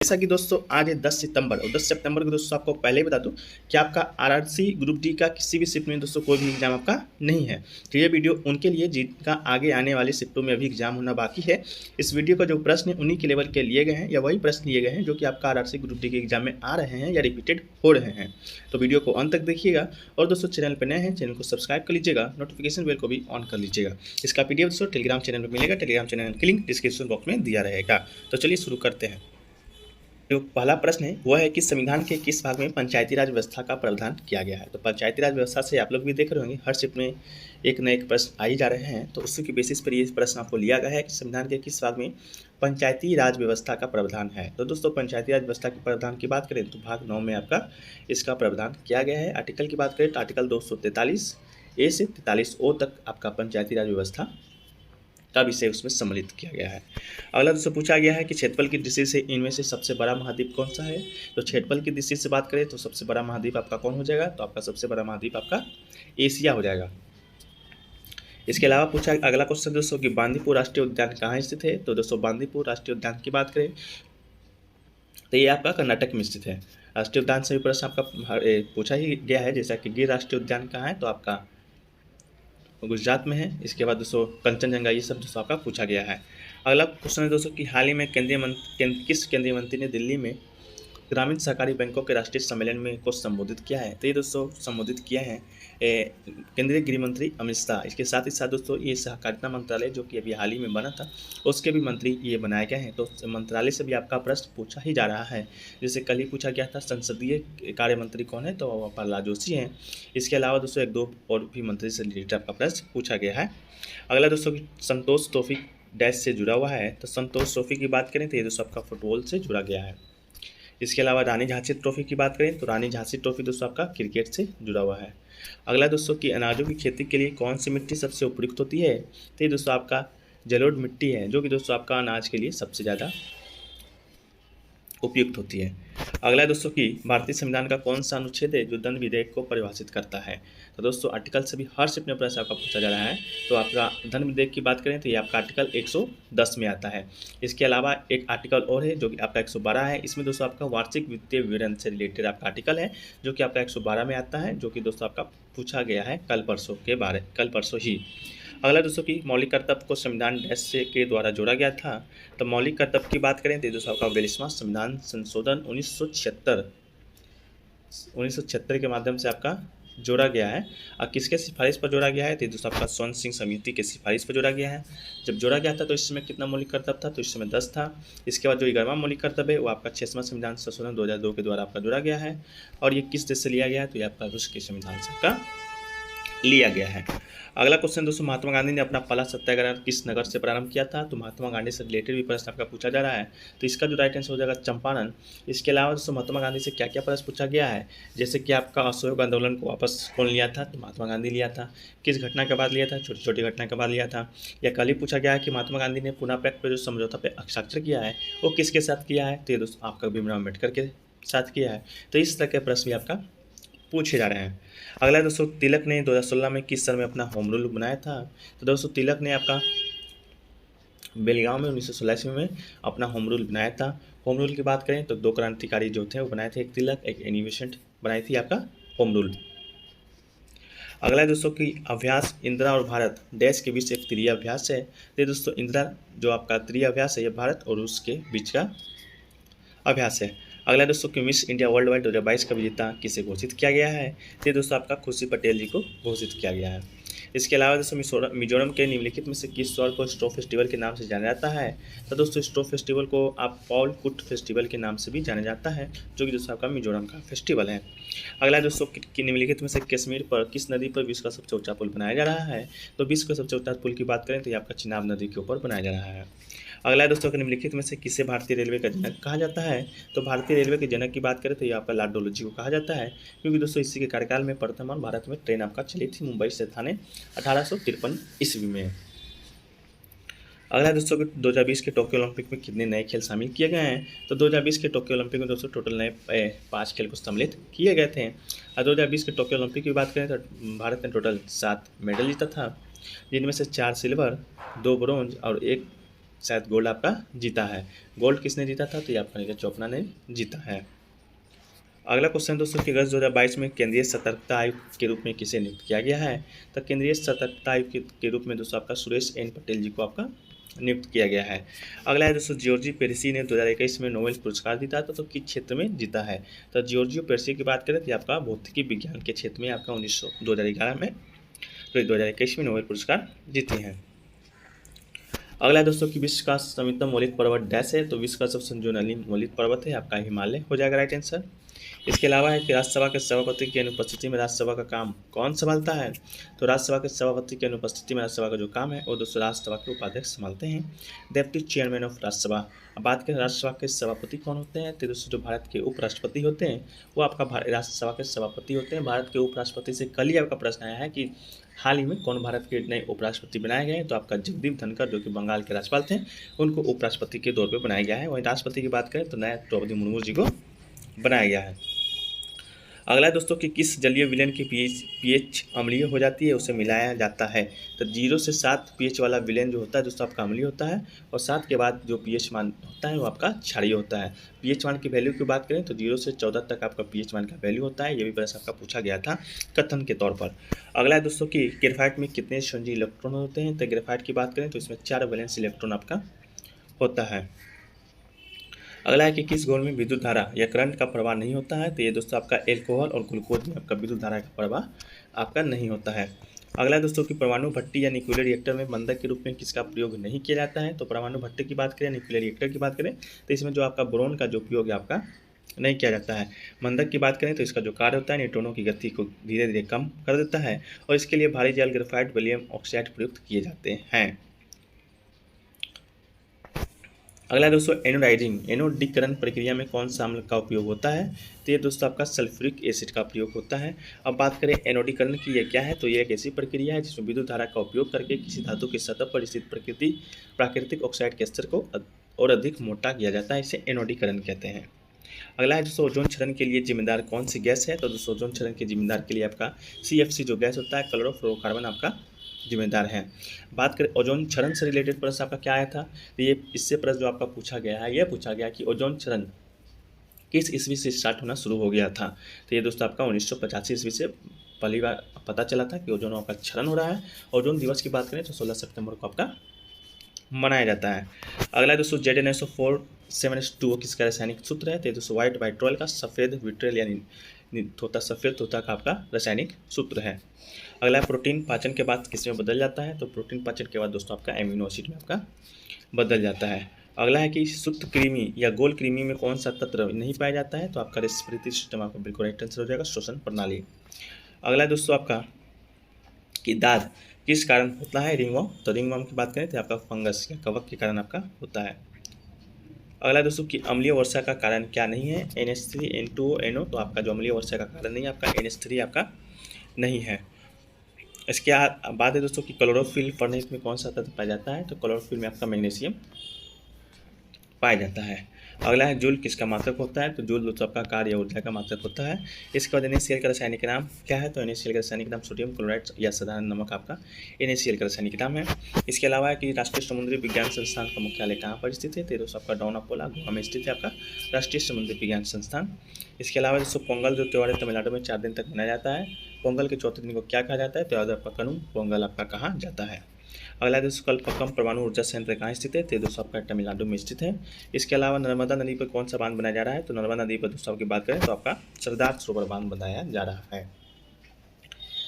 जैसा कि दोस्तों आज है 10 सितंबर और 10 सितंबर को दोस्तों आपको पहले ही बता दूं कि आपका आरआरसी ग्रुप डी का किसी भी शिफ्ट में दोस्तों कोई भी एग्जाम आपका नहीं है। तो ये वीडियो उनके लिए जिनका आगे आने वाले शिफ्टों में अभी एग्जाम होना बाकी है। इस वीडियो का जो प्रश्न है उन्हीं के लेवल के लिए गए हैं या वही प्रश्न लिए गए हैं जो कि आपका आरआरसी ग्रुप डी के एग्जाम में आ रहे हैं या रिपीटेड हो रहे हैं। तो वीडियो को अंत तक देखिएगा और दोस्तों चैनल पर नए हैं चैनल को सब्सक्राइब कर लीजिएगा, नोटिफिकेशन बेल को भी ऑन कर लीजिएगा। इसका पीडीएफ दोस्तों टेलीग्राम चैनल पर मिलेगा, टेलीग्राम चैनल की लिंक डिस्क्रिप्शन बॉक्स में दिया रहेगा। तो चलिए शुरू करते हैं। जो पहला प्रश्न है वह है कि संविधान के किस भाग में पंचायती राज व्यवस्था का प्रावधान किया गया है। तो पंचायती राज व्यवस्था से आप लोग भी देख रहे होंगे हर शिफ्ट में एक न एक प्रश्न आ ही जा रहे हैं। तो उसी की बेसिस पर ये प्रश्न आपको लिया गया है कि संविधान के किस भाग में पंचायती राज व्यवस्था का प्रावधान है। तो दोस्तों पंचायती राज व्यवस्था के प्रावधान की बात करें तो भाग 9 में आपका इसका प्रावधान किया गया है। आर्टिकल की बात करें तो आर्टिकल 243 ए से 43 ओ तक आपका पंचायती राज व्यवस्था का विषय उसमें सम्मिलित किया गया है। अगला दोस्तों पूछा गया है कि क्षेत्रफल की दृष्टि से इनमें से सबसे बड़ा महाद्वीप कौन सा है। तो क्षेत्रफल की दृष्टि से बात करें तो सबसे बड़ा महाद्वीप आपका कौन हो जाएगा। तो आपका सबसे बड़ा महाद्वीप आपका एशिया हो जाएगा। इसके अलावा पूछा अगला क्वेश्चन दोस्तों कि बांदीपुर राष्ट्रीय उद्यान कहाँ स्थित है। तो दोस्तों बांदीपुर राष्ट्रीय उद्यान की बात करें तो ये आपका कर्नाटक में स्थित है। राष्ट्रीय उद्यान से भी प्रश्न आपका पूछा ही गया है, जैसा कि गिर राष्ट्रीय उद्यान कहाँ है तो आपका गुजरात में है। इसके बाद दोस्तों कंचनजंगा, ये सब दोस्तों आपका पूछा गया है। अगला क्वेश्चन है दोस्तों कि हाल ही में किस केंद्रीय मंत्री ने दिल्ली में ग्रामीण सहकारी बैंकों के राष्ट्रीय सम्मेलन में को संबोधित किया है। तो ये दोस्तों संबोधित किया है केंद्रीय गृह मंत्री अमित शाह। इसके साथ ही साथ दोस्तों ये सहकारिता मंत्रालय जो कि अभी हाल ही में बना था उसके भी मंत्री ये बनाए गए हैं। तो मंत्रालय से भी आपका प्रश्न पूछा ही जा रहा है। जैसे कल ही पूछा गया था संसदीय कार्य मंत्री कौन है, तो प्रहलाद जोशी हैं। इसके अलावा दोस्तों एक दो और भी मंत्री से रिलेटेड आपका प्रश्न पूछा गया है। अगला दोस्तों संतोष ट्रॉफी डैश से जुड़ा हुआ है। तो संतोष ट्रॉफी की बात करें तो ये दोस्तों आपका फुटबॉल से जुड़ा गया है। इसके अलावा रानी झांसी ट्रॉफी की बात करें तो रानी झांसी ट्रॉफी दोस्तों आपका क्रिकेट से जुड़ा हुआ है। अगला दोस्तों कि अनाजों की खेती के लिए कौन सी मिट्टी सबसे उपयुक्त होती है। तो ये दोस्तों आपका जलोढ़ मिट्टी है जो कि दोस्तों आपका अनाज के लिए सबसे ज़्यादा उपयुक्त होती है। अगला दोस्तों कि भारतीय संविधान का कौन सा अनुच्छेद है जो दंड विधेयक को परिभाषित करता है। तो दोस्तों आर्टिकल से भी हर शिफ्ट में प्रश्न आपका पूछा जा रहा है। तो आपका दंड विधेयक की बात करें तो ये आपका आर्टिकल 110 में आता है। इसके अलावा एक आर्टिकल और है जो कि आपका 112 है। इसमें दोस्तों आपका वार्षिक वित्तीय विवरण से रिलेटेड आपका आर्टिकल है जो कि आपका 112 में आता है, जो कि दोस्तों आपका पूछा गया है कल परसों ही। अगला दोस्तों की मौलिक कर्तव्य को संविधान डैश से के द्वारा जोड़ा गया था। तो मौलिक कर्तव्य की बात करें तो दोस्तों आपका 42वां संविधान संशोधन 1976 के माध्यम से आपका जोड़ा गया है। और किसके सिफारिश पर जोड़ा गया है तो दोस्तों आपका स्वर्ण सिंह समिति के सिफारिश पर जोड़ा गया है। जब जोड़ा गया था तो इस समय कितना मौलिक कर्तव्य था, तो इस समय 10 था। इसके बाद जो 11वां मौलिक कर्तव्य है वो आपका 6वां संविधान संशोधन 2002 के द्वारा आपका जोड़ा गया है। और ये किस देश से लिया गया है तो ये आपका रूस के संविधान से आपका लिया गया है। अगला क्वेश्चन दोस्तों महात्मा गांधी ने अपना पहला सत्याग्रह किस नगर से प्रारंभ किया था। तो महात्मा गांधी से रिलेटेड भी प्रश्न आपका पूछा जा रहा है। तो इसका जो राइट आंसर हो जाएगा चंपारण। इसके अलावा दोस्तों महात्मा गांधी से क्या क्या प्रश्न पूछा गया है, जैसे कि आपका असहयोग आंदोलन को वापस कौन लिया था, तो महात्मा गांधी लिया था। किस घटना के बाद लिया था, छोटी छोटी घटना के बाद लिया था। या कल ही पूछा गया है कि महात्मा गांधी ने पुना पैक्ट पर जो समझौता पे हस्ताक्षर किया है वो किसके साथ किया है, तो ये दोस्तों आपका भीमराव अम्बेडकर के साथ किया है। तो इस तरह के प्रश्न भी आपका पूछे जा रहे हैं। अगला दोस्तों तिलक ने 2016 में किस सन में अपना होम रूल बनाया था। तो दोस्तों तिलक ने आपका बेलगांव में 1916 में अपना होम रूल बनाया था। होम रूल की बात करें तो दो क्रांतिकारी जो थे वो बनाए थे, एक तिलक एक एनी बेसेंट बनाई थी आपका होम रूल। अगला दोस्तों की अभ्यास इंदिरा और भारत देश के बीच एक त्रिय अभ्यास है। तो दोस्तों इंदिरा जो आपका त्रिय अभ्यास है ये भारत और रूस के बीच का अभ्यास है। अगला दोस्तों कि मिस इंडिया वर्ल्ड वाइड 2022 का विजेता किसे घोषित किया गया है। तो दोस्तों आपका खुशी पटेल जी को घोषित किया गया है। इसके अलावा दोस्तों मिजोरम के निम्नलिखित में से किस त्योहार को स्ट्रॉ फेस्टिवल के नाम से जाना जाता है। तो दोस्तों स्ट्रॉ फेस्टिवल को आप पॉल कुट फेस्टिवल के नाम से भी जाना जाता है, जो कि दोस्तों आपका मिजोरम का फेस्टिवल है। अगला दोस्तों कि निम्नलिखित में से कश्मीर पर किस नदी पर विश्व का सबसे ऊंचा पुल बनाया जा रहा है। तो विश्व का सबसे ऊंचा पुल की बात करें तो ये आपका चिनाब नदी के ऊपर बनाया जा रहा है। अगला दोस्तों निम्नलिखित में से किसे भारतीय रेलवे का जनक कहा जाता है। तो भारतीय रेलवे के जनक की बात करें तो ये आपका लॉर्ड डलहौजी को कहा जाता है, क्योंकि दोस्तों इसी के कार्यकाल में प्रथम बार भारत में ट्रेन आपका चली थी मुंबई से थाने 1853 ईस्वी में। अगला दोस्तों 2020 के टोक्यो ओलंपिक में कितने नए खेल शामिल किए गए हैं। तो 2020 के टोक्यो ओलंपिक में दोस्तों टोटल नए 5 खेल को सम्मिलित किए गए थे। और 2020 के टोक्यो ओलंपिक की बात करें तो भारत ने टोटल 7 मेडल जीता था, जिनमें से 4 सिल्वर, 2 ब्रोंज और 1 शायद गोल्ड आपका जीता है। गोल्ड किसने जीता था? तो ये आपका नीरज चोपड़ा ने जीता है। अगला क्वेश्चन दोस्तों कि अगस्त 2022 में केंद्रीय सतर्कता आयुक्त के रूप में किसे नियुक्त किया गया है? तो केंद्रीय सतर्कता आयुक्त के रूप में दोस्तों आपका सुरेश एन पटेल जी को आपका नियुक्त किया गया है। अगला है दोस्तों जियोर्जी पेरिसी ने 2021 में नोबेल पुरस्कार जीता था, तो किस क्षेत्र में जीता है? तो जियोर्जियो पेरिसी की बात करें तो आपका भौतिकी विज्ञान के क्षेत्र में आपका 2011 में, तो 2021 में नोबेल पुरस्कार जीती हैं। अगला है दोस्तों कि विश्व का सर्वोत्तम मौलिक पर्वत डैश है? तो विश्व का सबसे जो नवीन मौलिक पर्वत है आपका हिमालय हो जाएगा राइट आंसर। इसके अलावा है कि राज्यसभा के सभापति की अनुपस्थिति में राज्यसभा का काम कौन संभालता है? तो राज्यसभा के सभापति की अनुपस्थिति में राज्यसभा का जो काम है वो दोस्तों राज्यसभा के उपाध्यक्ष संभालते हैं, डेप्टी चेयरमैन ऑफ राज्यसभा। अब बात करें राज्यसभा के सभापति कौन होते हैं? तो दोस्तों जो भारत के उपराष्ट्रपति होते हैं वो आपका राज्यसभा के सभापति होते हैं। भारत के उपराष्ट्रपति से कल ही आपका प्रश्न आया है कि हाल ही में कौन भारत के नए उपराष्ट्रपति बनाए गए हैं? तो आपका जगदीप धनखड़ जो कि बंगाल के राज्यपाल थे उनको उपराष्ट्रपति के तौर पर बनाया गया है। वहीं राष्ट्रपति की बात करें तो नया द्रौपदी मुर्मू जी को बनाया गया है। अगला है दोस्तों कि किस जलीय विलयन की पीएच अम्लीय हो जाती है उसे मिलाया जाता है? तो 0 से 7 पीएच वाला विलयन जो होता है दोस्तों आपका अम्लीय होता है, और 7 के बाद जो पीएच मान होता है वो आपका क्षारीय होता है। पीएच मान की वैल्यू की बात करें तो 0 से 14 तक आपका पीएच मान का वैल्यू होता है। ये भी प्रश्न आपका पूछा गया था कथन के तौर पर। अगला है दोस्तों कि ग्रेफाइट में कितने संयोजी इलेक्ट्रॉन होते हैं? तो ग्रेफाइट की बात करें तो इसमें 4 वैलेंस इलेक्ट्रॉन आपका होता है। अगला है कि किस घोल में विद्युत धारा या करंट का प्रवाह नहीं होता है? तो ये दोस्तों आपका एल्कोहल और ग्लूकोज में आपका विद्युत धारा का प्रवाह आपका नहीं होता है। अगला है दोस्तों कि परमाणु भट्टी या न्यूक्लियर रिएक्टर में मंदक के रूप में किसका प्रयोग नहीं किया जाता है? तो परमाणु भट्टी की बात करें, न्यूक्लियर रिएक्टर की बात करें तो इसमें जो आपका बोरोन का जो उपयोग है आपका नहीं किया जाता है। मंदक की बात करें तो इसका जो कार्य होता है न्यूट्रॉनों की गति को धीरे धीरे कम कर देता है, और इसके लिए भारी जल ग्रेफाइट वैलियम ऑक्साइड प्रयुक्त किए जाते हैं। अगला है दोस्तों एनोडाइजिंग, एनोडीकरण प्रक्रिया में कौन सा अम्ल का उपयोग होता है? तो ये दोस्तों आपका सल्फ्यूरिक एसिड का प्रयोग होता है। अब बात करें एनोडीकरण की, ये क्या है? तो ये एक ऐसी प्रक्रिया है जिसमें विद्युत धारा का उपयोग करके किसी धातु की सतह पर स्थित प्राकृतिक ऑक्साइड के स्तर को और अधिक मोटा किया जाता है, इसे एनोडीकरण कहते हैं। अगला है दोस्तों ओजोन क्षरण के लिए जिम्मेदार कौन सी गैस है? तो दोस्तों ओजोन क्षरण के जिम्मेदार के लिए आपका CFC जो गैस होता है, क्लोरोफ्लोरोकार्बन आपका जिम्मेदार है। बात करें ओजोन क्षरण से रिलेटेड प्रश्न आपका क्या आया था? तो ये इससे प्रश्न जो आपका पूछा गया है, यह पूछा गया कि ओजोन क्षरण किस ईस्वी से स्टार्ट होना शुरू हो गया था? तो ये दोस्तों आपका 1985 ईस्वी से पहली बार पता चला था कि ओजोन आपका क्षरण हो रहा है। ओजोन दिवस की बात करें तो 16 सितंबर को आपका मनाया जाता है। अगला दोस्तों ZnSO4 किसका रासायनिक सूत्र है? तो दोस्तों व्हाइट वाइट्रोल का सफ़ेद विट्रियल यानी सफ़ेद तोता का आपका रासायनिक सूत्र है। अगला प्रोटीन पाचन के बाद किस में बदल जाता है? तो प्रोटीन पाचन के बाद दोस्तों आपका एमिनो एसिड में आपका बदल जाता है। अगला है कि शुद्ध कृमि या गोल कृमि में कौन सा तत्व नहीं पाया जाता है? तो आपका रेस्पिरेटरी सिस्टम आपका बिल्कुल राइट आंसर हो जाएगा, श्वसन प्रणाली। अगला है दोस्तों आपका कि दाद किस कारण होता है? रिंगवर्म। तो रिंगवर्म की बात करें तो आपका फंगस या कवक के कारण आपका होता है। अगला दोस्तों कि अम्लीय वर्षा का कारण क्या नहीं है? NH3N2NO। तो आपका जो अम्लीय वर्षा का कारण नहीं है आपका NH3 आपका नहीं है। इसके बाद है दोस्तों कि क्लोरोफिल फर्नेस में कौन सा तत्व पाया जाता है? तो क्लोरोफिल में आपका मैग्नीशियम पाया जाता है। अगला है जूल किसका मात्रक होता है? तो जूल दोस्तों आपका कार्य ऊर्जा का मात्रक होता है। इसके बाद NaCl का रासायनिक नाम क्या है? तो NaCl का रासायनिक नाम सोडियम क्लोराइड या साधारण नमक आपका NaCl का रासायनिक नाम है। इसके अलावा है कि राष्ट्रीय समुद्री विज्ञान संस्थान का मुख्यालय कहाँ पर स्थित है? तो दोस्तों आपका डोनापोला गोवा में स्थित है आपका राष्ट्रीय समुद्री विज्ञान संस्थान। इसके अलावा दोस्तों पोंगल जो त्यौहार है तमिलनाडु में 4 दिन तक मनाया जाता है। पोंगल के चौथे दिन को क्या कहा जाता है? तो आपका कनुम पोंगल आपका कहा जाता है। अगला दोस्तों कल्पक्कम परमाणु ऊर्जा संयंत्र कहाँ स्थित है? तो दोस्तों आपका तमिलनाडु में स्थित है। इसके अलावा नर्मदा नदी पर कौन सा बांध बनाया जा रहा है? तो नर्मदा नदी पर दोस्तों आपकी बात करें तो आपका सरदार सरोवर बांध बनाया जा रहा है।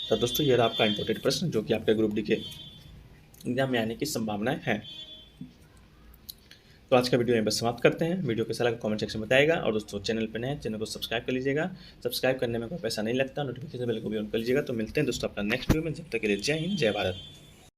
तो दोस्तों ये रहा आपका इंपॉर्टेंट प्रश्न जो कि आपके ग्रुप डी के एग्जाम में आने की संभावनाएं हैं। तो आज का वीडियो यहाँ बस समाप्त करते हैं। वीडियो कैसा लगा कमेंट सेक्शन में बताइएगा, और दोस्तों चैनल पर नए चैनल को सब्सक्राइब कर लीजिएगा। सब्सक्राइब करने में कोई पैसा नहीं लगता, नोटिफिकेशन बेल को भी ऑन कर लीजिएगा। तो मिलते हैं दोस्तों आपका नेक्स्ट वीडियो में, जब तक के लिए जय हिंद जय भारत।